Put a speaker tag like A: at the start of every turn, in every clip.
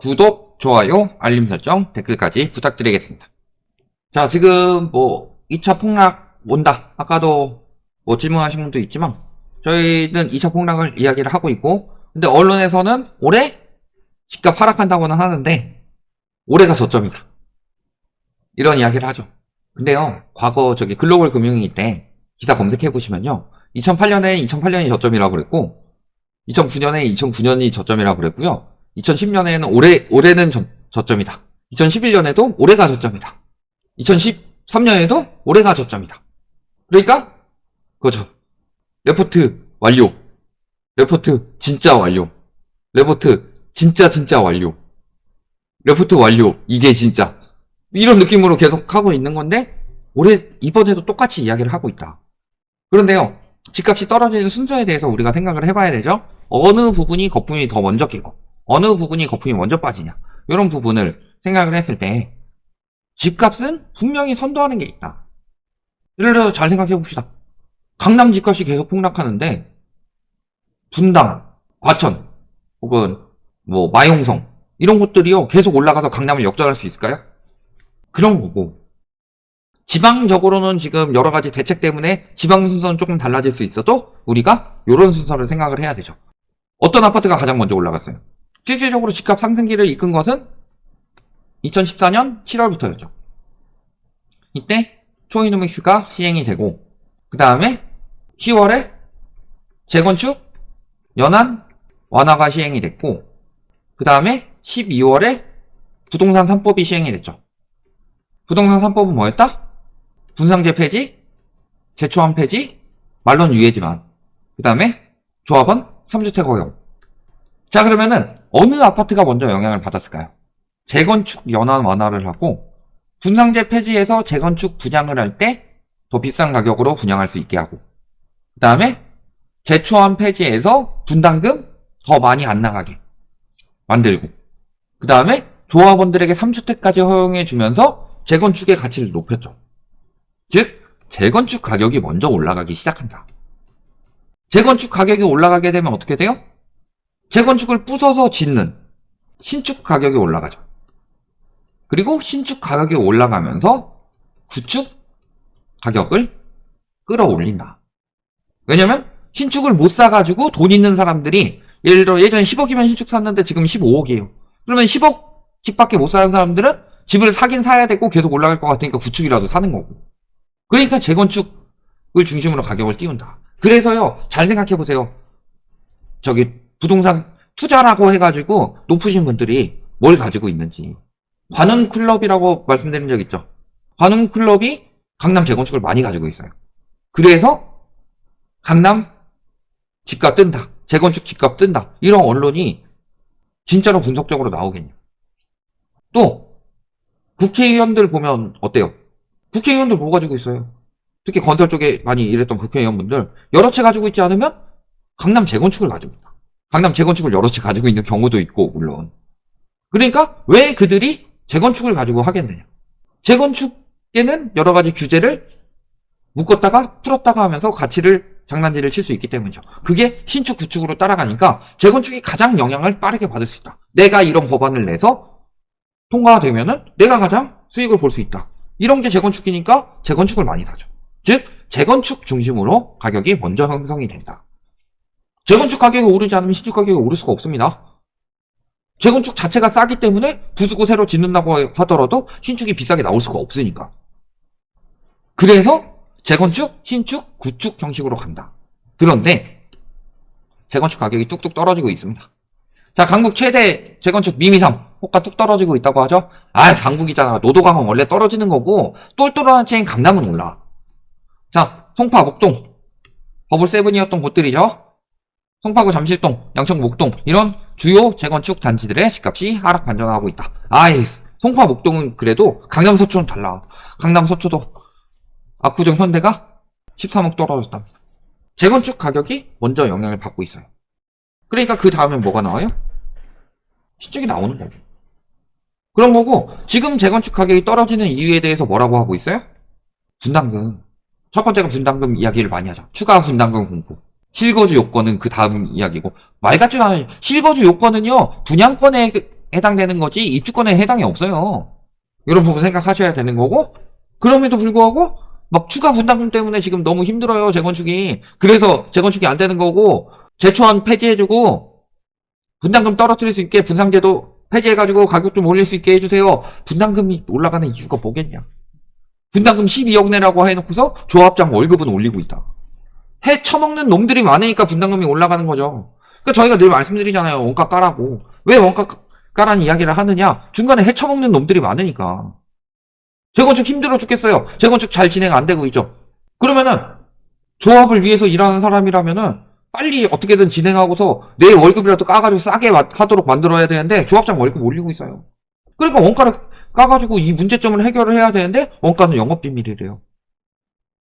A: 구독, 좋아요, 알림 설정, 댓글까지 부탁드리겠습니다. 자, 지금 2차 폭락 온다. 아까도 질문하신 분도 있지만 저희는 2차 폭락을 이야기를 하고 있고, 근데 언론에서는 올해 집값 하락한다고는 하는데 올해가 저점이다, 이런 이야기를 하죠. 근데요, 과거 글로벌 금융위기 때 기사 검색해보시면요, 2008년이 저점이라고 그랬고, 2009년에 2009년이 저점이라고 그랬고요, 2010년에는 올해는 저점이다, 2011년에도 올해가 저점이다, 2013년에도 올해가 저점이다. 그러니까 그거죠. 레포트 완료, 레포트 진짜 완료, 레포트 진짜 완료, 레포트 완료, 이게 진짜, 이런 느낌으로 계속 하고 있는 건데, 이번에도 똑같이 이야기를 하고 있다. 그런데요, 집값이 떨어지는 순서에 대해서 우리가 생각을 해봐야 되죠. 어느 부분이 거품이 더 먼저 끼고 어느 부분이 거품이 먼저 빠지냐, 이런 부분을 생각을 했을 때 집값은 분명히 선도하는 게 있다. 예를 들어서 잘 생각해 봅시다. 강남 집값이 계속 폭락하는데 분당, 과천, 혹은 마용성, 이런 곳들이요 계속 올라가서 강남을 역전할 수 있을까요? 그런 거고, 지방적으로는 지금 여러 가지 대책 때문에 지방 순서는 조금 달라질 수 있어도 우리가 이런 순서를 생각을 해야 되죠. 어떤 아파트가 가장 먼저 올라갔어요? 실질적으로 집값 상승기를 이끈 것은 2014년 7월부터였죠. 이때 초이노믹스가 시행이 되고, 그 다음에 10월에 재건축 연한 완화가 시행이 됐고, 그 다음에 12월에 부동산 3법이 시행이 됐죠. 부동산 3법은 뭐였다? 분상제 폐지, 제초안 폐지, 말론 유예지만, 그 다음에 조합원 3주택 허용. 자, 그러면은 어느 아파트가 먼저 영향을 받았을까요? 재건축 연한 완화를 하고, 분상제 폐지에서 재건축 분양을 할 때 더 비싼 가격으로 분양할 수 있게 하고, 그 다음에 제초안 폐지에서 분담금 더 많이 안 나가게 만들고, 그 다음에 조합원들에게 3주택까지 허용해 주면서 재건축의 가치를 높였죠. 즉, 재건축 가격이 먼저 올라가기 시작한다. 재건축 가격이 올라가게 되면 어떻게 돼요? 재건축을 부숴서 짓는 신축 가격이 올라가죠. 그리고 신축 가격이 올라가면서 구축 가격을 끌어올린다. 왜냐면 신축을 못 사가지고 돈 있는 사람들이, 예를 들어 예전에 10억이면 신축 샀는데 지금 15억이에요. 그러면 10억 집밖에 못 사는 사람들은 집을 사긴 사야 되고 계속 올라갈 것 같으니까 구축이라도 사는 거고. 그러니까 재건축을 중심으로 가격을 띄운다. 그래서요, 잘 생각해보세요. 부동산 투자라고 해가지고 높으신 분들이 뭘 가지고 있는지. 관훈클럽이라고 말씀드린 적 있죠. 관훈클럽이 강남 재건축을 많이 가지고 있어요. 그래서 강남 집값 뜬다, 재건축 집값 뜬다, 이런 언론이 진짜로 분석적으로 나오겠냐. 또 국회의원들 보면 어때요? 국회의원들 뭐 가지고 있어요? 특히 건설 쪽에 많이 일했던 국회의원분들 여러 채 가지고 있지 않으면 강남 재건축을 가지고 있다. 강남 재건축을 여러 채 가지고 있는 경우도 있고, 물론. 그러니까 왜 그들이 재건축을 가지고 하겠느냐. 재건축에는 여러 가지 규제를 묶었다가 풀었다가 하면서 장난질을 칠 수 있기 때문이죠. 그게 신축 구축으로 따라가니까 재건축이 가장 영향을 빠르게 받을 수 있다. 내가 이런 법안을 내서 통과가 되면은 내가 가장 수익을 볼 수 있다. 이런 게 재건축이니까 재건축을 많이 사죠. 즉, 재건축 중심으로 가격이 먼저 형성이 된다. 재건축 가격이 오르지 않으면 신축 가격이 오를 수가 없습니다. 재건축 자체가 싸기 때문에 부수고 새로 짓는다고 하더라도 신축이 비싸게 나올 수가 없으니까. 그래서 재건축, 신축, 구축 형식으로 간다. 그런데 재건축 가격이 뚝뚝 떨어지고 있습니다. 자, 강북 최대 재건축 미미삼 호가 뚝 떨어지고 있다고 하죠. 강북이잖아. 노도강은 원래 떨어지는 거고 똘똘한 체인 강남은 올라. 자, 송파, 목동, 버블 세븐이었던 곳들이죠. 송파구, 잠실동, 양천, 목동, 이런 주요 재건축 단지들의 집값이 하락 반전하고 있다. 송파, 목동은 그래도 강남, 서초는 달라. 강남, 서초도 압구정, 현대가 13억 떨어졌답니다. 재건축 가격이 먼저 영향을 받고 있어요. 그러니까 그 다음에 뭐가 나와요? 신축이 나오는 거고. 그런 거고, 지금 재건축 가격이 떨어지는 이유에 대해서 뭐라고 하고 있어요? 분담금. 첫 번째가 분담금 이야기를 많이 하죠. 추가 분담금 공고. 실거주 요건은 그 다음 이야기고, 말 같지도 않아요. 실거주 요건은요, 분양권에 해당되는 거지 입주권에 해당이 없어요. 이런 부분 생각하셔야 되는 거고, 그럼에도 불구하고 막 추가 분담금 때문에 지금 너무 힘들어요, 재건축이. 그래서 재건축이 안 되는 거고, 제초안 폐지해주고 분담금 떨어뜨릴 수 있게 분상제도 폐지해가지고 가격 좀 올릴 수 있게 해주세요. 분담금이 올라가는 이유가 뭐겠냐. 분담금 12억 내라고 해놓고서 조합장 월급은 올리고 있다. 해 처먹는 놈들이 많으니까 분담금이 올라가는 거죠. 그러니까 저희가 늘 말씀드리잖아요. 원가 까라고. 왜 원가 까라는 이야기를 하느냐. 중간에 해 처먹는 놈들이 많으니까. 재건축 힘들어 죽겠어요. 재건축 잘 진행 안 되고 있죠. 그러면은 조합을 위해서 일하는 사람이라면은 빨리 어떻게든 진행하고서 내 월급이라도 까가지고 싸게 하도록 만들어야 되는데 조합장 월급 올리고 있어요. 그러니까 원가를 까가지고 이 문제점을 해결을 해야 되는데 원가는 영업비밀이래요.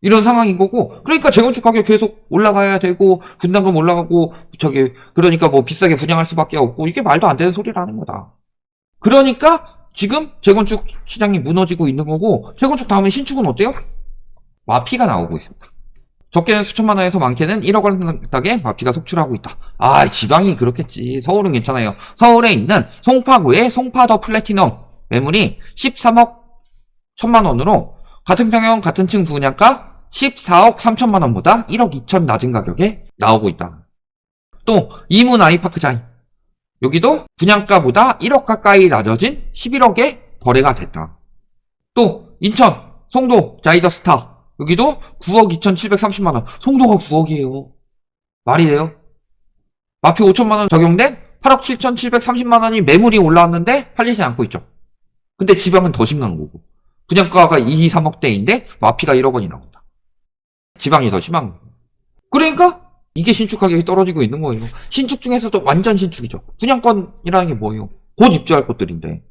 A: 이런 상황인 거고, 그러니까 재건축 가격 계속 올라가야 되고 분담금 올라가고 그러니까 뭐 비싸게 분양할 수밖에 없고, 이게 말도 안 되는 소리라는 거다. 그러니까 지금 재건축 시장이 무너지고 있는 거고, 재건축 다음에 신축은 어때요? 마피가 나오고 있습니다. 적게는 수천만 원에서 많게는 1억 원 가격에 마피가 속출하고 있다. 아, 지방이 그렇겠지. 서울은 괜찮아요. 서울에 있는 송파구의 송파더 플래티넘 매물이 13억 1천만 원으로 같은 평형 같은 층 분양가 14억 3천만 원보다 1억 2천 낮은 가격에 나오고 있다. 또 이문 아이파크자이, 여기도 분양가보다 1억 가까이 낮아진 11억에 거래가 됐다. 또 인천 송도 자이더스타, 여기도 9억 2,730만 원. 송도가 9억이에요. 말이 돼요? 마피 5천만 원 적용된 8억 7,730만 원이 매물이 올라왔는데 팔리지 않고 있죠. 근데 지방은 더 심한 거고, 분양가가 2, 3억대인데 마피가 1억 원이 나온다. 지방이 더 심한 거고. 그러니까 이게 신축 가격이 떨어지고 있는 거예요. 신축 중에서도 완전 신축이죠. 분양권이라는 게 뭐예요? 곧 입주할 곳들인데,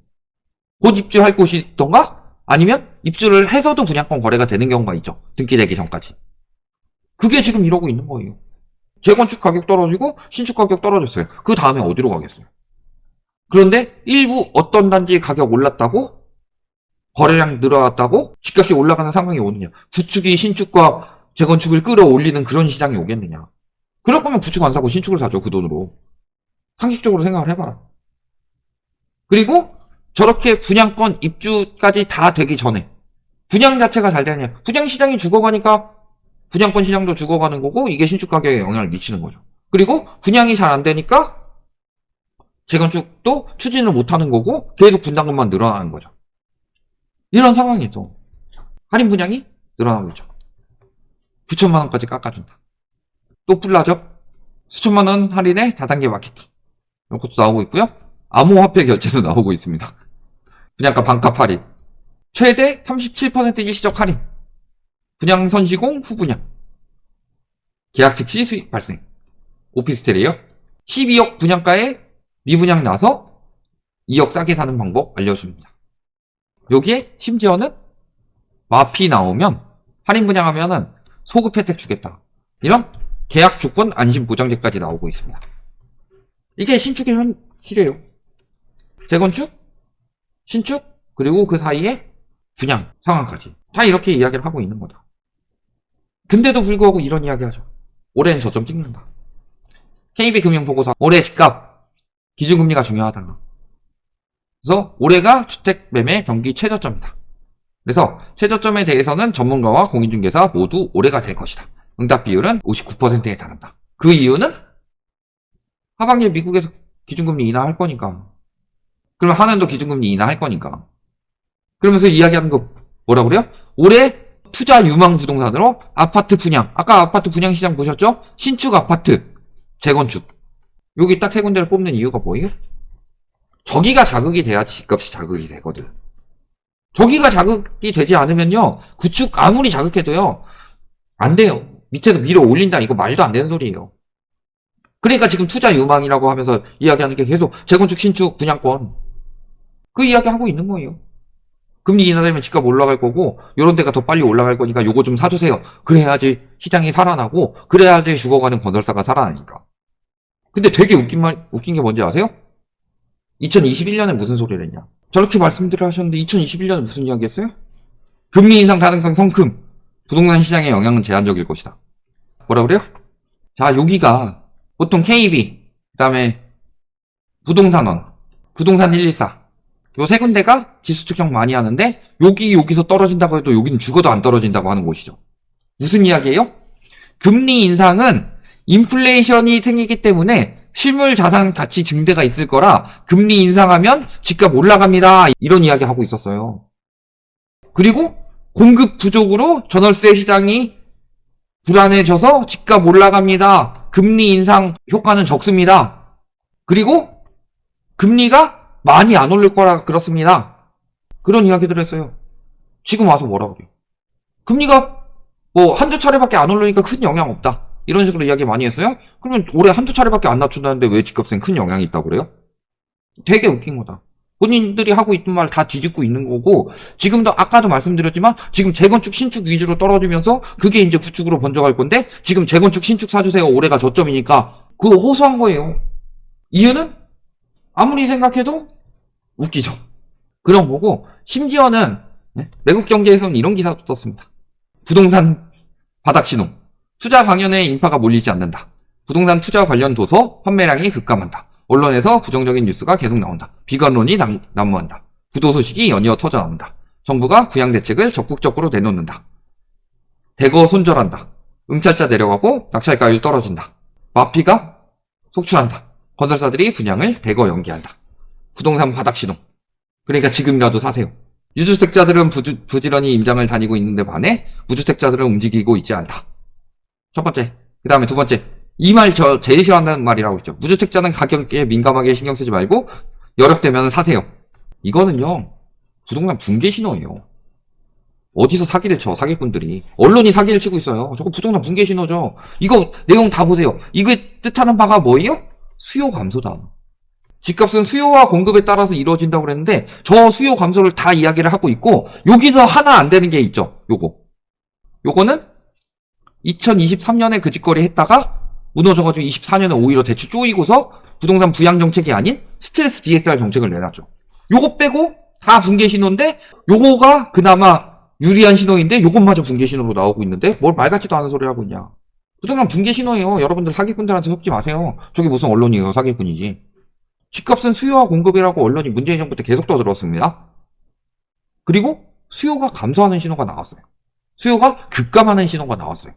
A: 곧 입주할 곳이 있던가 아니면 입주를 해서도 분양권 거래가 되는 경우가 있죠. 등기되기 전까지. 그게 지금 이러고 있는 거예요. 재건축 가격 떨어지고 신축 가격 떨어졌어요. 그 다음에 어디로 가겠어요? 그런데 일부 어떤 단지 가격 올랐다고, 거래량 늘어났다고 집값이 올라가는 상황이 오느냐. 구축이 신축과 재건축을 끌어올리는 그런 시장이 오겠느냐. 그럴 거면 구축 안 사고 신축을 사죠, 그 돈으로. 상식적으로 생각을 해봐라. 그리고 저렇게 분양권 입주까지 다 되기 전에 분양 자체가 잘 되느냐. 분양 시장이 죽어가니까 분양권 시장도 죽어가는 거고, 이게 신축 가격에 영향을 미치는 거죠. 그리고 분양이 잘 안 되니까 재건축도 추진을 못하는 거고, 계속 분담금만 늘어나는 거죠. 이런 상황에서 할인 분양이 늘어나고 있죠. 9천만 원까지 깎아준다. 또 플라죠. 수천만 원 할인에 다단계 마케팅, 이런 것도 나오고 있고요. 암호화폐 결제도 나오고 있습니다. 분양가 반값 할인, 최대 37% 일시적 할인, 분양 선시공 후분양, 계약 즉시 수익 발생, 오피스텔이에요. 12억 분양가에 미분양 나서 2억 싸게 사는 방법 알려줍니다. 여기에 심지어는 마피 나오면, 할인 분양하면은 소급 혜택 주겠다, 이런 계약 조건 안심 보장제까지 나오고 있습니다. 이게 신축의 현실이에요. 재건축, 신축, 그리고 그 사이에 분양 상황까지 다 이렇게 이야기를 하고 있는 거다. 근데도 불구하고 이런 이야기 하죠. 올해는 저점 찍는다. KB금융보고서 올해 집값 기준금리가 중요하다. 그래서 올해가 주택 매매 경기 최저점이다. 그래서 최저점에 대해서는 전문가와 공인중개사 모두 올해가 될 것이다. 응답 비율은 59%에 달한다. 그 이유는 하반기에 미국에서 기준금리 인하할 거니까. 그러면 한은도 기준금리 인하할 거니까. 그러면서 이야기하는 거 뭐라 그래요? 올해 투자 유망 부동산으로 아파트 분양, 아까 아파트 분양 시장 보셨죠? 신축 아파트, 재건축, 여기 딱 세 군데를 뽑는 이유가 뭐예요? 저기가 자극이 돼야지 집값이 자극이 되거든. 저기가 자극이 되지 않으면요, 구축 아무리 자극해도요 안 돼요. 밑에서 밀어 올린다, 이거 말도 안 되는 소리예요. 그러니까 지금 투자 유망이라고 하면서 이야기하는 게 계속 재건축, 신축, 분양권, 그 이야기 하고 있는 거예요. 금리 인하되면 집값 올라갈 거고, 요런 데가 더 빨리 올라갈 거니까 요거 좀 사주세요. 그래야지 시장이 살아나고, 그래야지 죽어가는 건설사가 살아나니까. 근데 되게 웃긴 게 뭔지 아세요? 2021년에 무슨 소리를 했냐? 저렇게 말씀들을 하셨는데 2021년에 무슨 이야기 했어요? 금리 인상 가능성 성큼, 부동산 시장의 영향은 제한적일 것이다. 뭐라 그래요? 자, 여기가 보통 KB, 그 다음에 부동산원, 부동산 114. 요 세 군데가 지수 측정 많이 하는데 여기서 떨어진다고 해도 여기는 죽어도 안 떨어진다고 하는 곳이죠. 무슨 이야기예요? 금리 인상은 인플레이션이 생기기 때문에 실물 자산 가치 증대가 있을 거라 금리 인상하면 집값 올라갑니다. 이런 이야기 하고 있었어요. 그리고 공급 부족으로 전월세 시장이 불안해져서 집값 올라갑니다. 금리 인상 효과는 적습니다. 그리고 금리가 많이 안 오를 거라 그렇습니다. 그런 이야기들을 했어요. 지금 와서 뭐라 그래요? 금리가 뭐 한두 차례밖에 안 오르니까 큰 영향 없다. 이런 식으로 이야기 많이 했어요? 그러면 올해 한두 차례밖에 안 낮춘다는데 왜 집값엔 큰 영향이 있다고 그래요? 되게 웃긴 거다. 본인들이 하고 있던 말 다 뒤집고 있는 거고, 지금도 아까도 말씀드렸지만 지금 재건축 신축 위주로 떨어지면서 그게 이제 구축으로 번져갈 건데, 지금 재건축 신축 사주세요. 올해가 저점이니까 그거 호소한 거예요. 이유는 아무리 생각해도 웃기죠. 그런 거고, 심지어는 외국 경제에서는 이런 기사도 떴습니다. 부동산 바닥 신호. 투자 강연에 인파가 몰리지 않는다. 부동산 투자 관련 도서 판매량이 급감한다. 언론에서 부정적인 뉴스가 계속 나온다. 비관론이 난무한다. 부도 소식이 연이어 터져나온다. 정부가 부양 대책을 적극적으로 내놓는다. 대거 손절한다. 응찰자 내려가고 낙찰가율 떨어진다. 마피가 속출한다. 건설사들이 분양을 대거 연기한다. 부동산 바닥 신호. 그러니까 지금이라도 사세요. 유주택자들은 부지런히 임장을 다니고 있는데 반해 무주택자들은 움직이고 있지 않다. 첫 번째. 그 다음에 두 번째. 이 말 저 제일 싫어하는 말이라고 했죠. 무주택자는 가격에 민감하게 신경 쓰지 말고 여력되면 사세요. 이거는요, 부동산 붕괴 신호예요. 어디서 사기를 쳐, 사기꾼들이. 언론이 사기를 치고 있어요. 저거 부동산 붕괴 신호죠. 이거 내용 다 보세요. 이게 뜻하는 바가 뭐예요? 수요 감소다. 집값은 수요와 공급에 따라서 이루어진다고 그랬는데 저 수요 감소를 다 이야기를 하고 있고, 여기서 하나 안 되는 게 있죠. 요거는 2023년에 그 짓거리 했다가 무너져가지고 24년에 오히려 대출 쪼이고서 부동산 부양 정책이 아닌 스트레스 DSR 정책을 내놨죠. 요거 빼고 다 붕괴 신호인데, 요거가 그나마 유리한 신호인데 요것마저 붕괴 신호로 나오고 있는데 뭘 말 같지도 않은 소리 하고 있냐. 부동산 붕괴 신호예요. 여러분들 사기꾼들한테 속지 마세요. 저게 무슨 언론이에요. 사기꾼이지. 집값은 수요와 공급이라고 언론이 문재인 정부 때 계속 떠들었습니다. 그리고 수요가 감소하는 신호가 나왔어요. 수요가 급감하는 신호가 나왔어요.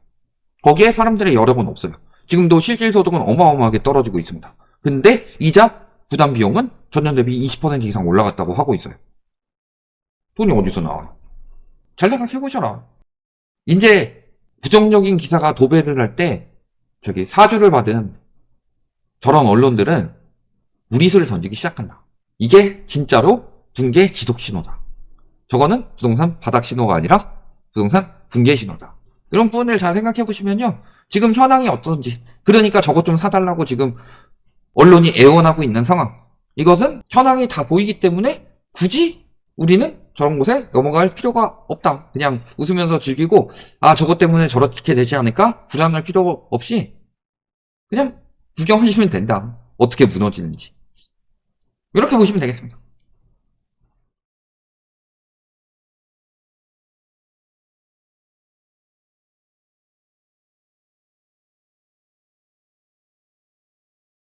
A: 거기에 사람들의 여력은 없어요. 지금도 실질소득은 어마어마하게 떨어지고 있습니다. 근데 이자 부담 비용은 전년 대비 20% 이상 올라갔다고 하고 있어요. 돈이 어디서 나와요? 잘 생각해보셔라. 이제 부정적인 기사가 도배를 할 때 사주를 받은 저런 언론들은 무리수를 던지기 시작한다. 이게 진짜로 붕괴 지속 신호다. 저거는 부동산 바닥 신호가 아니라 부동산 붕괴 신호다. 이런 부분을 잘 생각해 보시면요, 지금 현황이 어떤지, 그러니까 저것 좀 사달라고 지금 언론이 애원하고 있는 상황, 이것은 현황이 다 보이기 때문에 굳이 우리는 저런 곳에 넘어갈 필요가 없다. 그냥 웃으면서 즐기고, 저것 때문에 저렇게 되지 않을까? 불안할 필요 없이 그냥 구경하시면 된다. 어떻게 무너지는지. 이렇게 보시면 되겠습니다.